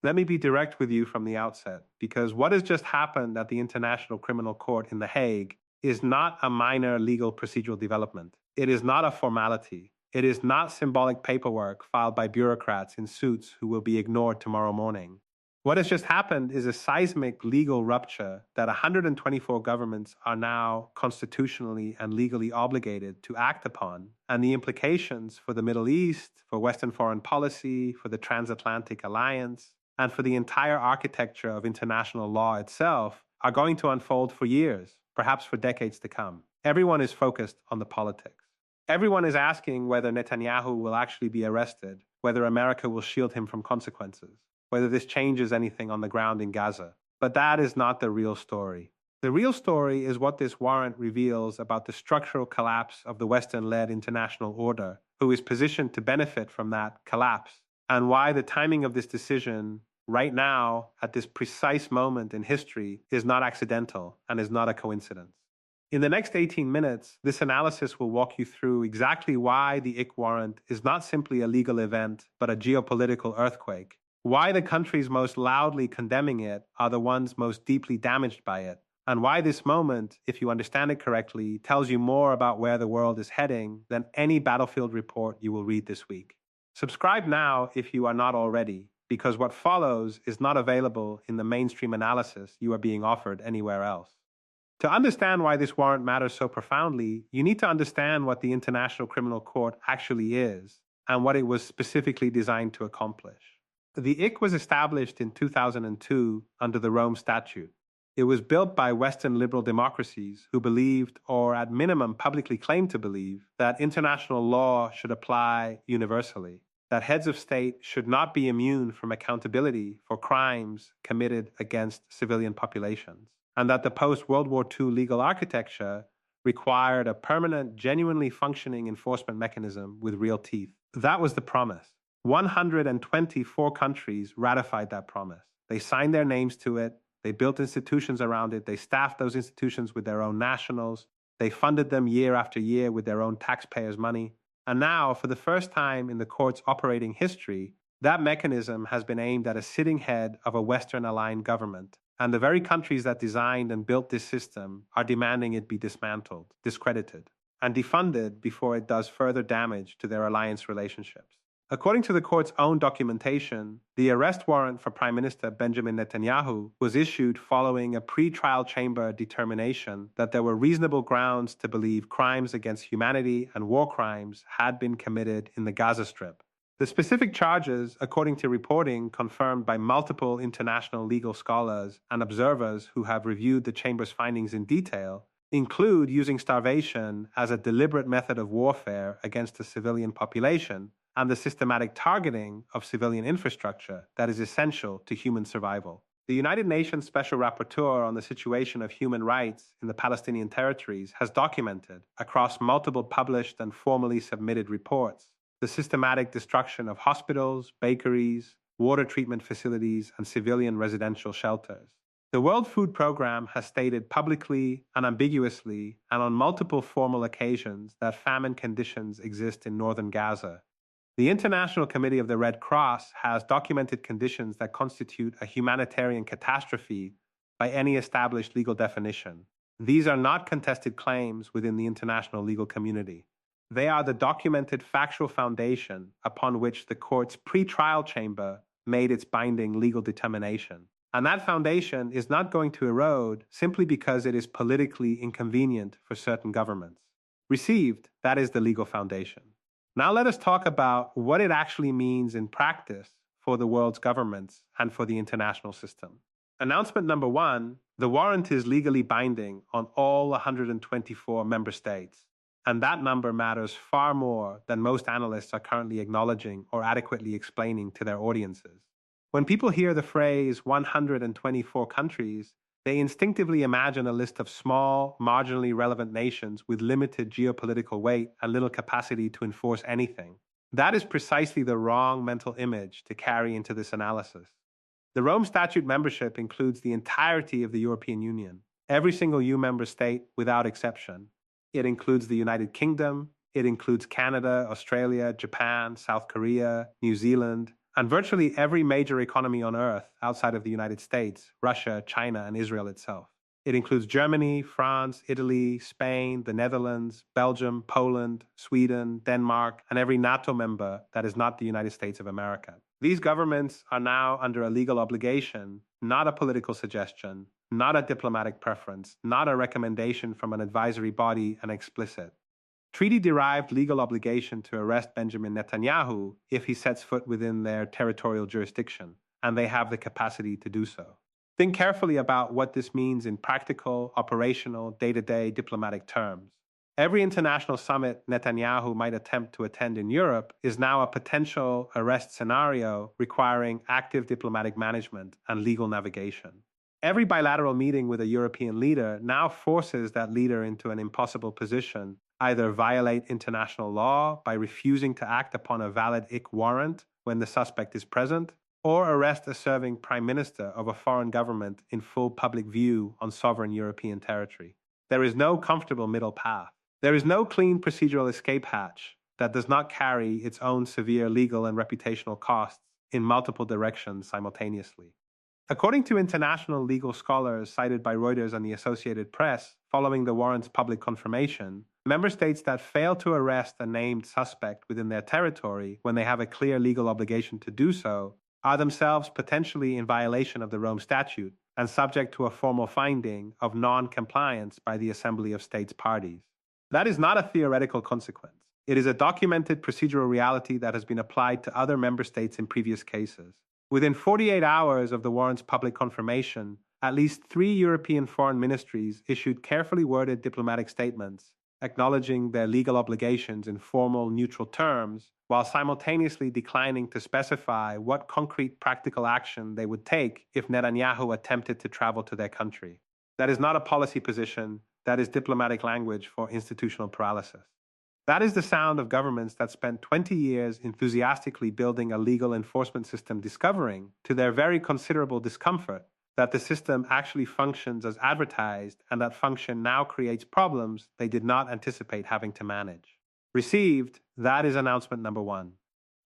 Let me be direct with you from the outset, because what has just happened at the International Criminal Court in The Hague is not a minor legal procedural development. It is not a formality. It is not symbolic paperwork filed by bureaucrats in suits who will be ignored tomorrow morning. What has just happened is a seismic legal rupture that 124 governments are now constitutionally and legally obligated to act upon, and the implications for the Middle East, for Western foreign policy, for the transatlantic alliance, and for the entire architecture of international law itself are going to unfold for years, perhaps for decades to come. Everyone is focused on the politics. Everyone is asking whether Netanyahu will actually be arrested, whether America will shield him from consequences, whether this changes anything on the ground in Gaza. But that is not the real story. The real story is what this warrant reveals about the structural collapse of the Western-led international order, who is positioned to benefit from that collapse, and why the timing of this decision right now, at this precise moment in history, is not accidental and is not a coincidence. In the next 18 minutes, this analysis will walk you through exactly why the IC warrant is not simply a legal event, but a geopolitical earthquake, why the countries most loudly condemning it are the ones most deeply damaged by it, and why this moment, if you understand it correctly, tells you more about where the world is heading than any battlefield report you will read this week. Subscribe now if you are not already, because what follows is not available in the mainstream analysis you are being offered anywhere else. To understand why this warrant matters so profoundly, you need to understand what the International Criminal Court actually is and what it was specifically designed to accomplish. The IC was established in 2002 under the Rome Statute. It was built by Western liberal democracies who believed, or at minimum publicly claimed to believe, that international law should apply universally, that heads of state should not be immune from accountability for crimes committed against civilian populations, and that the post-World War II legal architecture required a permanent, genuinely functioning enforcement mechanism with real teeth. That was the promise. 124 countries ratified that promise. They signed their names to it, they built institutions around it, they staffed those institutions with their own nationals, they funded them year after year with their own taxpayers' money. And now, for the first time in the court's operating history, that mechanism has been aimed at a sitting head of a Western-aligned government. And the very countries that designed and built this system are demanding it be dismantled, discredited, and defunded before it does further damage to their alliance relationships. According to the court's own documentation, the arrest warrant for Prime Minister Benjamin Netanyahu was issued following a pre-trial chamber determination that there were reasonable grounds to believe crimes against humanity and war crimes had been committed in the Gaza Strip. The specific charges, according to reporting confirmed by multiple international legal scholars and observers who have reviewed the chamber's findings in detail, include using starvation as a deliberate method of warfare against the civilian population and the systematic targeting of civilian infrastructure that is essential to human survival. The United Nations Special Rapporteur on the situation of human rights in the Palestinian territories has documented, across multiple published and formally submitted reports, the systematic destruction of hospitals, bakeries, water treatment facilities, and civilian residential shelters. The World Food Programme has stated publicly, unambiguously, and on multiple formal occasions that famine conditions exist in northern Gaza. The International Committee of the Red Cross has documented conditions that constitute a humanitarian catastrophe by any established legal definition. These are not contested claims within the international legal community. They are the documented factual foundation upon which the court's pre-trial chamber made its binding legal determination. And that foundation is not going to erode simply because it is politically inconvenient for certain governments. Received, that is the legal foundation. Now let us talk about what it actually means in practice for the world's governments and for the international system. Announcement number one, the warrant is legally binding on all 124 member states. And that number matters far more than most analysts are currently acknowledging or adequately explaining to their audiences. When people hear the phrase 124 countries, they instinctively imagine a list of small, marginally relevant nations with limited geopolitical weight and little capacity to enforce anything. That is precisely the wrong mental image to carry into this analysis. The Rome Statute membership includes the entirety of the European Union, every single EU member state without exception. It includes the United Kingdom, it includes Canada, Australia, Japan, South Korea, New Zealand, and virtually every major economy on Earth outside of the United States, Russia, China, and Israel itself. It includes Germany, France, Italy, Spain, the Netherlands, Belgium, Poland, Sweden, Denmark, and every NATO member that is not the United States of America. These governments are now under a legal obligation, not a political suggestion, not a diplomatic preference, not a recommendation from an advisory body, and explicit treaty-derived legal obligation to arrest Benjamin Netanyahu if he sets foot within their territorial jurisdiction, and they have the capacity to do so. Think carefully about what this means in practical, operational, day-to-day diplomatic terms. Every international summit Netanyahu might attempt to attend in Europe is now a potential arrest scenario requiring active diplomatic management and legal navigation. Every bilateral meeting with a European leader now forces that leader into an impossible position: either violate international law by refusing to act upon a valid IC warrant when the suspect is present, or arrest a serving prime minister of a foreign government in full public view on sovereign European territory. There is no comfortable middle path. There is no clean procedural escape hatch that does not carry its own severe legal and reputational costs in multiple directions simultaneously. According to international legal scholars cited by Reuters and the Associated Press, following the warrant's public confirmation, member states that fail to arrest a named suspect within their territory when they have a clear legal obligation to do so are themselves potentially in violation of the Rome Statute and subject to a formal finding of non-compliance by the Assembly of States parties. That is not a theoretical consequence. It is a documented procedural reality that has been applied to other member states in previous cases. Within 48 hours of the warrant's public confirmation, at least 3 European foreign ministries issued carefully worded diplomatic statements acknowledging their legal obligations in formal, neutral terms, while simultaneously declining to specify what concrete practical action they would take if Netanyahu attempted to travel to their country. That is not a policy position, that is diplomatic language for institutional paralysis. That is the sound of governments that spent 20 years enthusiastically building a legal enforcement system, discovering, to their very considerable discomfort, that the system actually functions as advertised, and that function now creates problems they did not anticipate having to manage. Received, that is announcement number 1.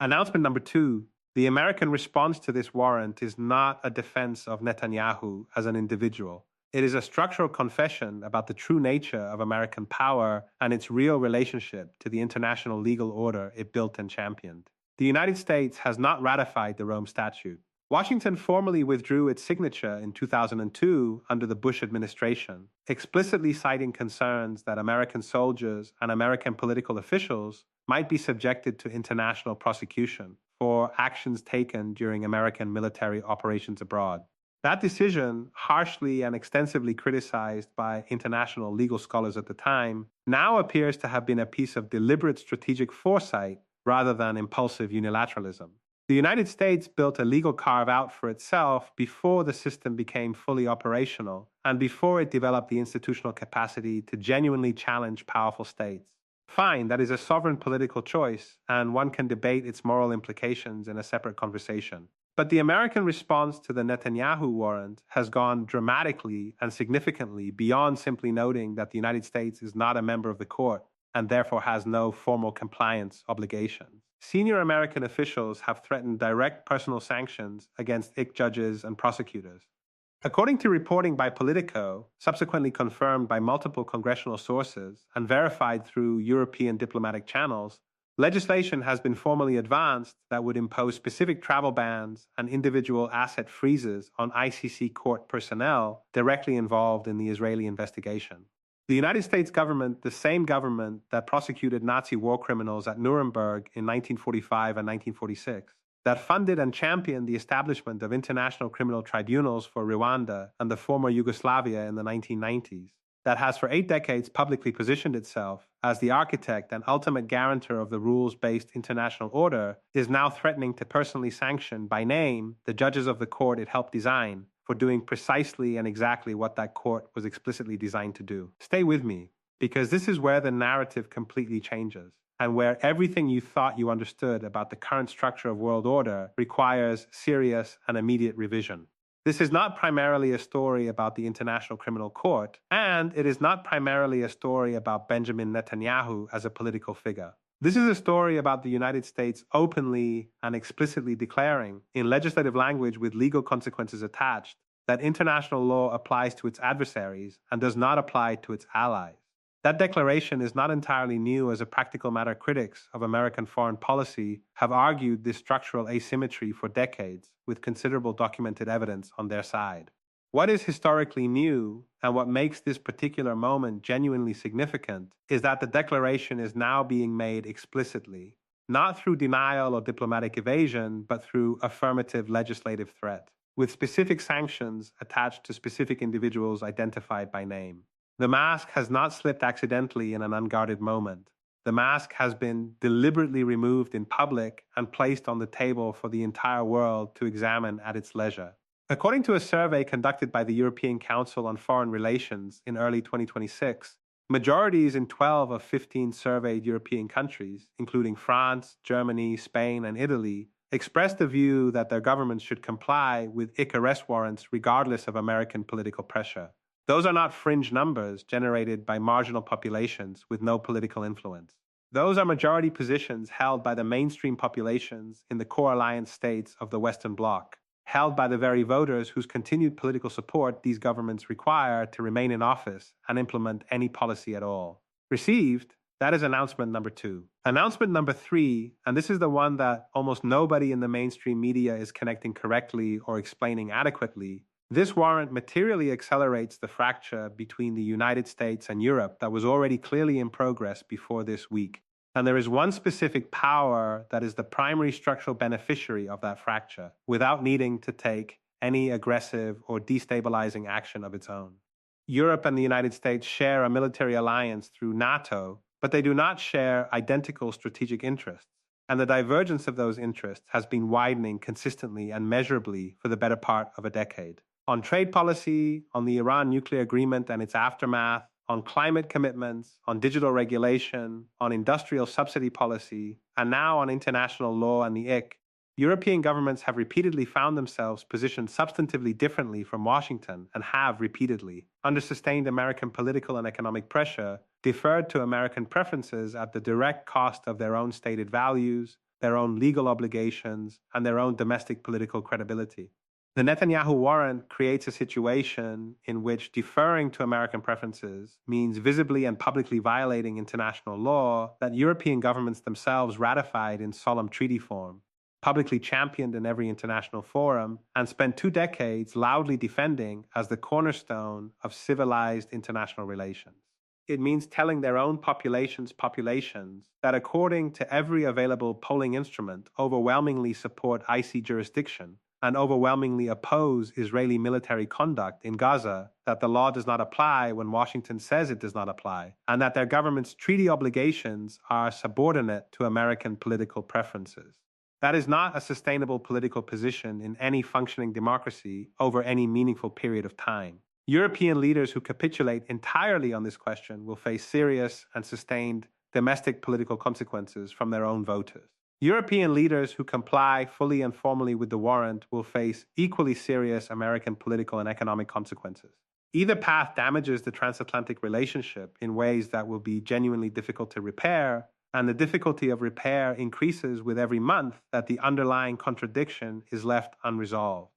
Announcement number 2, the American response to this warrant is not a defense of Netanyahu as an individual. It is a structural confession about the true nature of American power and its real relationship to the international legal order it built and championed. The United States has not ratified the Rome Statute. Washington formally withdrew its signature in 2002 under the Bush administration, explicitly citing concerns that American soldiers and American political officials might be subjected to international prosecution for actions taken during American military operations abroad. That decision, harshly and extensively criticized by international legal scholars at the time, now appears to have been a piece of deliberate strategic foresight rather than impulsive unilateralism. The United States built a legal carve-out for itself before the system became fully operational and before it developed the institutional capacity to genuinely challenge powerful states. Fine, that is a sovereign political choice, and one can debate its moral implications in a separate conversation. But the American response to the Netanyahu warrant has gone dramatically and significantly beyond simply noting that the United States is not a member of the court and therefore has no formal compliance obligations. Senior American officials have threatened direct personal sanctions against IC judges and prosecutors. According to reporting by Politico, subsequently confirmed by multiple congressional sources and verified through European diplomatic channels, legislation has been formally advanced that would impose specific travel bans and individual asset freezes on ICC court personnel directly involved in the Israeli investigation. The United States government, the same government that prosecuted Nazi war criminals at Nuremberg in 1945 and 1946, that funded and championed the establishment of international criminal tribunals for Rwanda and the former Yugoslavia in the 1990s, that has for 8 decades publicly positioned itself as the architect and ultimate guarantor of the rules-based international order, is now threatening to personally sanction by name the judges of the court it helped design for doing precisely and exactly what that court was explicitly designed to do. Stay with me, because this is where the narrative completely changes, and where everything you thought you understood about the current structure of world order requires serious and immediate revision. This is not primarily a story about the International Criminal Court, and it is not primarily a story about Benjamin Netanyahu as a political figure. This is a story about the United States openly and explicitly declaring, in legislative language with legal consequences attached, that international law applies to its adversaries and does not apply to its allies. That declaration is not entirely new, as a practical matter critics of American foreign policy have argued this structural asymmetry for decades, with considerable documented evidence on their side. What is historically new, and what makes this particular moment genuinely significant, is that the declaration is now being made explicitly, not through denial or diplomatic evasion, but through affirmative legislative threat, with specific sanctions attached to specific individuals identified by name. The mask has not slipped accidentally in an unguarded moment. The mask has been deliberately removed in public and placed on the table for the entire world to examine at its leisure. According to a survey conducted by the European Council on Foreign Relations in early 2026, majorities in 12 of 15 surveyed European countries, including France, Germany, Spain, and Italy, expressed the view that their governments should comply with ICC arrest warrants regardless of American political pressure. Those are not fringe numbers generated by marginal populations with no political influence. Those are majority positions held by the mainstream populations in the core alliance states of the Western Bloc, held by the very voters whose continued political support these governments require to remain in office and implement any policy at all. Received, that is announcement number 2. Announcement number 3, and this is the one that almost nobody in the mainstream media is connecting correctly or explaining adequately. This warrant materially accelerates the fracture between the United States and Europe that was already clearly in progress before this week. And there is one specific power that is the primary structural beneficiary of that fracture, without needing to take any aggressive or destabilizing action of its own. Europe and the United States share a military alliance through NATO, but they do not share identical strategic interests. And the divergence of those interests has been widening consistently and measurably for the better part of a decade. On trade policy, on the Iran nuclear agreement and its aftermath, on climate commitments, on digital regulation, on industrial subsidy policy, and now on international law and the ICC, European governments have repeatedly found themselves positioned substantively differently from Washington and have repeatedly, under sustained American political and economic pressure, deferred to American preferences at the direct cost of their own stated values, their own legal obligations, and their own domestic political credibility. The Netanyahu warrant creates a situation in which deferring to American preferences means visibly and publicly violating international law that European governments themselves ratified in solemn treaty form, publicly championed in every international forum, and spent 2 decades loudly defending as the cornerstone of civilized international relations. It means telling their own populations that according to every available polling instrument overwhelmingly support IC jurisdiction and overwhelmingly oppose Israeli military conduct in Gaza, that the law does not apply when Washington says it does not apply, and that their government's treaty obligations are subordinate to American political preferences. That is not a sustainable political position in any functioning democracy over any meaningful period of time. European leaders who capitulate entirely on this question will face serious and sustained domestic political consequences from their own voters. European leaders who comply fully and formally with the warrant will face equally serious American political and economic consequences. Either path damages the transatlantic relationship in ways that will be genuinely difficult to repair, and the difficulty of repair increases with every month that the underlying contradiction is left unresolved.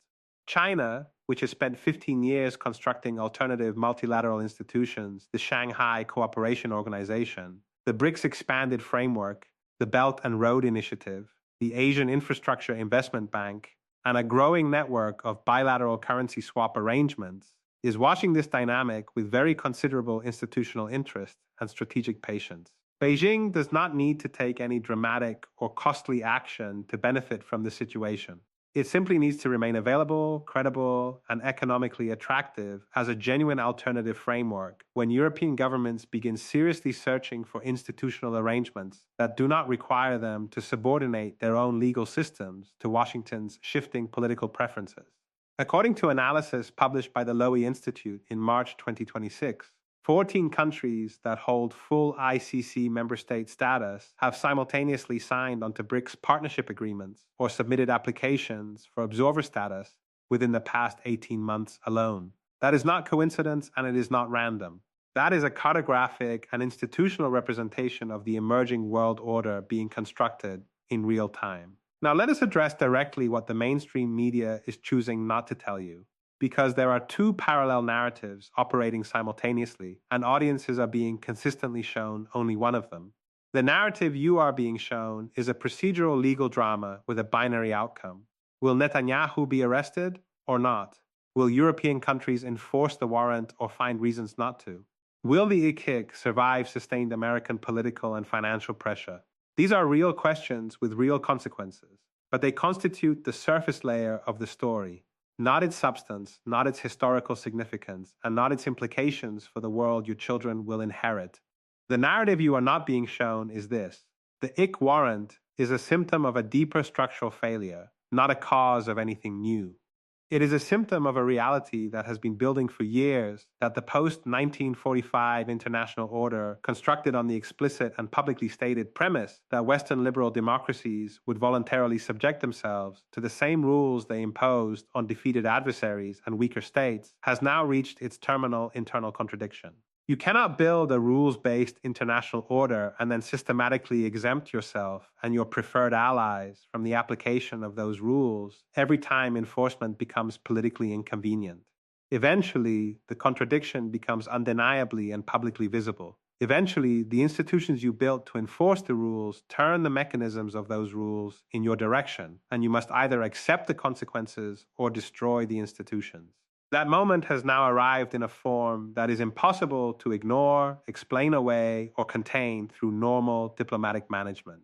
China, which has spent 15 years constructing alternative multilateral institutions, the Shanghai Cooperation Organization, the BRICS Expanded Framework, the Belt and Road Initiative, the Asian Infrastructure Investment Bank, and a growing network of bilateral currency swap arrangements, is watching this dynamic with very considerable institutional interest and strategic patience. Beijing does not need to take any dramatic or costly action to benefit from the situation. It simply needs to remain available, credible, and economically attractive as a genuine alternative framework when European governments begin seriously searching for institutional arrangements that do not require them to subordinate their own legal systems to Washington's shifting political preferences. According to analysis published by the Lowy Institute in March 2026, 14 countries that hold full ICC member state status have simultaneously signed onto BRICS partnership agreements or submitted applications for observer status within the past 18 months alone. That is not coincidence, and it is not random. That is a cartographic and institutional representation of the emerging world order being constructed in real time. Now, let us address directly what the mainstream media is choosing not to tell you, because there are two parallel narratives operating simultaneously, and audiences are being consistently shown only one of them. The narrative you are being shown is a procedural legal drama with a binary outcome. Will Netanyahu be arrested or not? Will European countries enforce the warrant or find reasons not to? Will the ICIC survive sustained American political and financial pressure? These are real questions with real consequences, but they constitute the surface layer of the story, not its substance, not its historical significance, and not its implications for the world your children will inherit. The narrative you are not being shown is this: the IC warrant is a symptom of a deeper structural failure, not a cause of anything new. It is a symptom of a reality that has been building for years, that the post-1945 international order, constructed on the explicit and publicly stated premise that Western liberal democracies would voluntarily subject themselves to the same rules they imposed on defeated adversaries and weaker states, has now reached its terminal internal contradiction. You cannot build a rules-based international order and then systematically exempt yourself and your preferred allies from the application of those rules every time enforcement becomes politically inconvenient. Eventually, the contradiction becomes undeniably and publicly visible. Eventually, the institutions you built to enforce the rules turn the mechanisms of those rules in your direction, and you must either accept the consequences or destroy the institutions. That moment has now arrived in a form that is impossible to ignore, explain away, or contain through normal diplomatic management.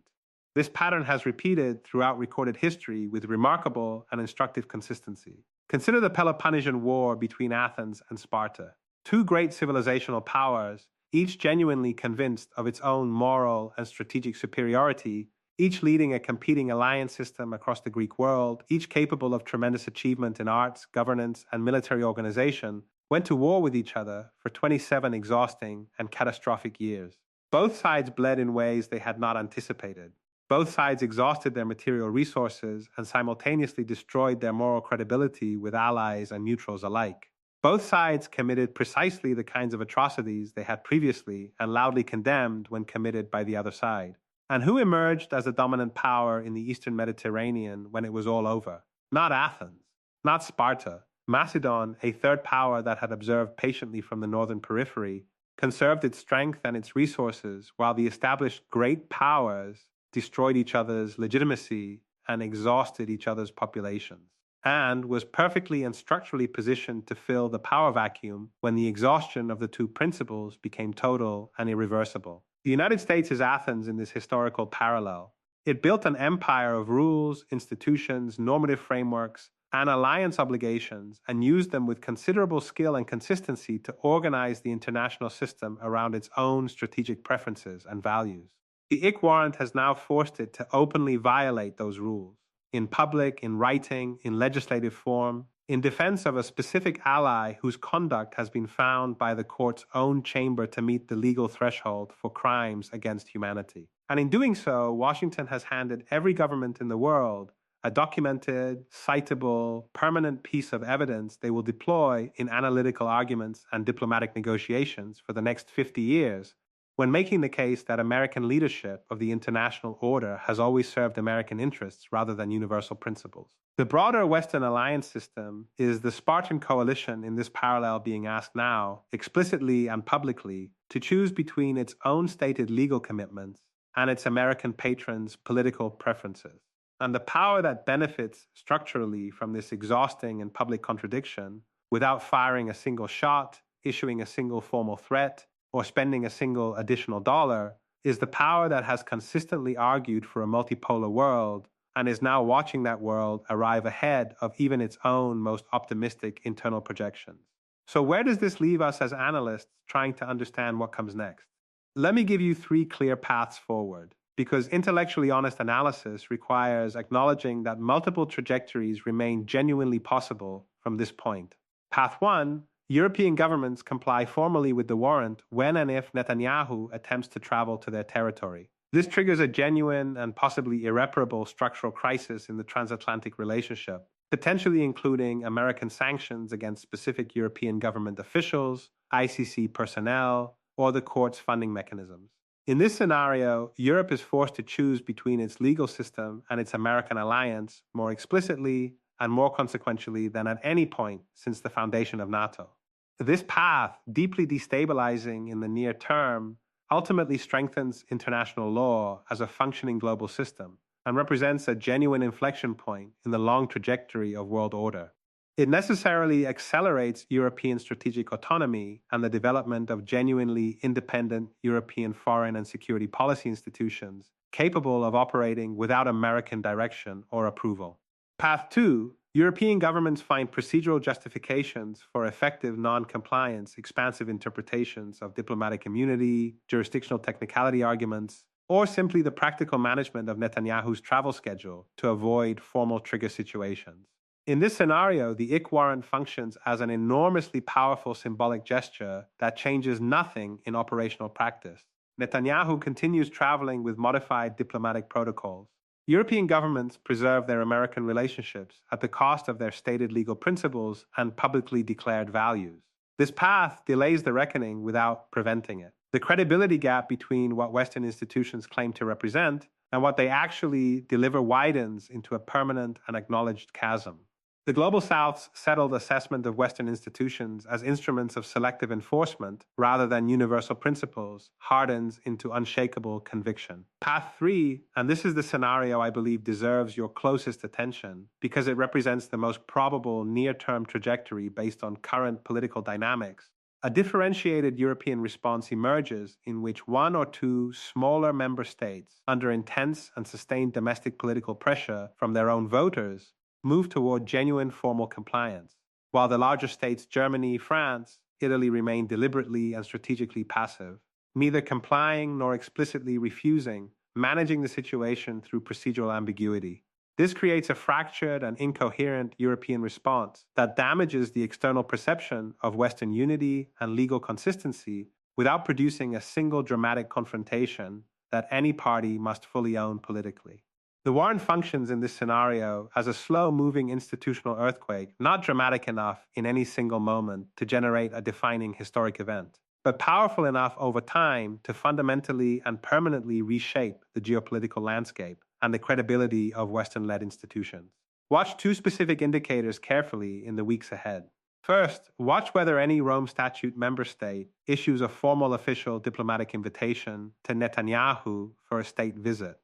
This pattern has repeated throughout recorded history with remarkable and instructive consistency. Consider the Peloponnesian War between Athens and Sparta. Two great civilizational powers, each genuinely convinced of its own moral and strategic superiority, each leading a competing alliance system across the Greek world, each capable of tremendous achievement in arts, governance, and military organization, went to war with each other for 27 exhausting and catastrophic years. Both sides bled in ways they had not anticipated. Both sides exhausted their material resources and simultaneously destroyed their moral credibility with allies and neutrals alike. Both sides committed precisely the kinds of atrocities they had previously and loudly condemned when committed by the other side. And who emerged as the dominant power in the Eastern Mediterranean when it was all over? Not Athens, not Sparta. Macedon, a third power that had observed patiently from the northern periphery, conserved its strength and its resources while the established great powers destroyed each other's legitimacy and exhausted each other's populations, and was perfectly and structurally positioned to fill the power vacuum when the exhaustion of the two principles became total and irreversible. The United States is Athens in this historical parallel. It built an empire of rules, institutions, normative frameworks, and alliance obligations, and used them with considerable skill and consistency to organize the international system around its own strategic preferences and values. The IC warrant has now forced it to openly violate those rules, in public, in writing, in legislative form, in defense of a specific ally whose conduct has been found by the court's own chamber to meet the legal threshold for crimes against humanity. And in doing so, Washington has handed every government in the world a documented, citable, permanent piece of evidence they will deploy in analytical arguments and diplomatic negotiations for the next 50 years, when making the case that American leadership of the international order has always served American interests rather than universal principles. The broader Western alliance system is the Spartan coalition in this parallel being asked now, explicitly and publicly, to choose between its own stated legal commitments and its American patrons' political preferences. And the power that benefits structurally from this exhausting and public contradiction, without firing a single shot, issuing a single formal threat, or spending a single additional dollar, is the power that has consistently argued for a multipolar world and is now watching that world arrive ahead of even its own most optimistic internal projections. So where does this leave us as analysts trying to understand what comes next? Let me give you 3 clear paths forward, because intellectually honest analysis requires acknowledging that multiple trajectories remain genuinely possible from this point. Path 1: European governments comply formally with the warrant when and if Netanyahu attempts to travel to their territory. This triggers a genuine and possibly irreparable structural crisis in the transatlantic relationship, potentially including American sanctions against specific European government officials, ICC personnel, or the court's funding mechanisms. In this scenario, Europe is forced to choose between its legal system and its American alliance more explicitly and more consequentially than at any point since the foundation of NATO. This path, deeply destabilizing in the near term, ultimately strengthens international law as a functioning global system and represents a genuine inflection point in the long trajectory of world order. It necessarily accelerates European strategic autonomy and the development of genuinely independent European foreign and security policy institutions capable of operating without American direction or approval. Path 2. European governments find procedural justifications for effective non-compliance, expansive interpretations of diplomatic immunity, jurisdictional technicality arguments, or simply the practical management of Netanyahu's travel schedule to avoid formal trigger situations. In this scenario, the IC warrant functions as an enormously powerful symbolic gesture that changes nothing in operational practice. Netanyahu continues traveling with modified diplomatic protocols. European governments preserve their American relationships at the cost of their stated legal principles and publicly declared values. This path delays the reckoning without preventing it. The credibility gap between what Western institutions claim to represent and what they actually deliver widens into a permanent and acknowledged chasm. The Global South's settled assessment of Western institutions as instruments of selective enforcement rather than universal principles hardens into unshakable conviction. Path 3, and this is the scenario I believe deserves your closest attention because it represents the most probable near-term trajectory based on current political dynamics. A differentiated European response emerges in which one or two smaller member states, under intense and sustained domestic political pressure from their own voters, move toward genuine formal compliance, while the larger states, Germany, France, Italy, remain deliberately and strategically passive, neither complying nor explicitly refusing, managing the situation through procedural ambiguity. This creates a fractured and incoherent European response that damages the external perception of Western unity and legal consistency without producing a single dramatic confrontation that any party must fully own politically. The warrant functions in this scenario as a slow-moving institutional earthquake, not dramatic enough in any single moment to generate a defining historic event, but powerful enough over time to fundamentally and permanently reshape the geopolitical landscape and the credibility of Western-led institutions. Watch two specific indicators carefully in the weeks ahead. First, watch whether any Rome Statute member state issues a formal official diplomatic invitation to Netanyahu for a state visit.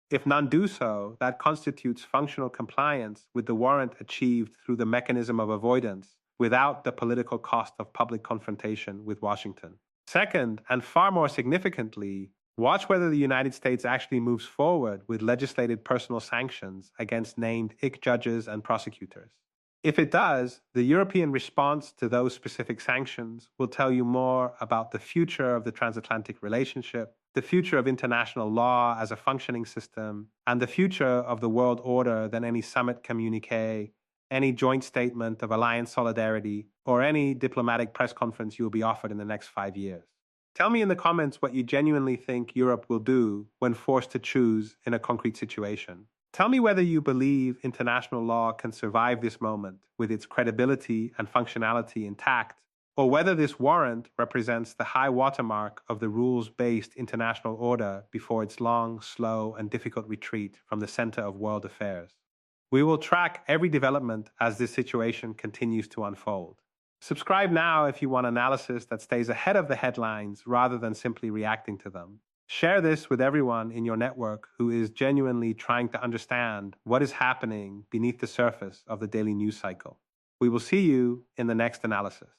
If none do so, that constitutes functional compliance with the warrant achieved through the mechanism of avoidance without the political cost of public confrontation with Washington. Second, and far more significantly, watch whether the United States actually moves forward with legislated personal sanctions against named IC judges and prosecutors. If it does, the European response to those specific sanctions will tell you more about the future of the transatlantic relationship, the future of international law as a functioning system, and the future of the world order than any summit communique, any joint statement of alliance solidarity, or any diplomatic press conference you will be offered in the next 5 years. Tell me in the comments what you genuinely think Europe will do when forced to choose in a concrete situation. Tell me whether you believe international law can survive this moment with its credibility and functionality intact, or whether this warrant represents the high watermark of the rules-based international order before its long, slow, and difficult retreat from the center of world affairs. We will track every development as this situation continues to unfold. Subscribe now if you want analysis that stays ahead of the headlines rather than simply reacting to them. Share this with everyone in your network who is genuinely trying to understand what is happening beneath the surface of the daily news cycle. We will see you in the next analysis.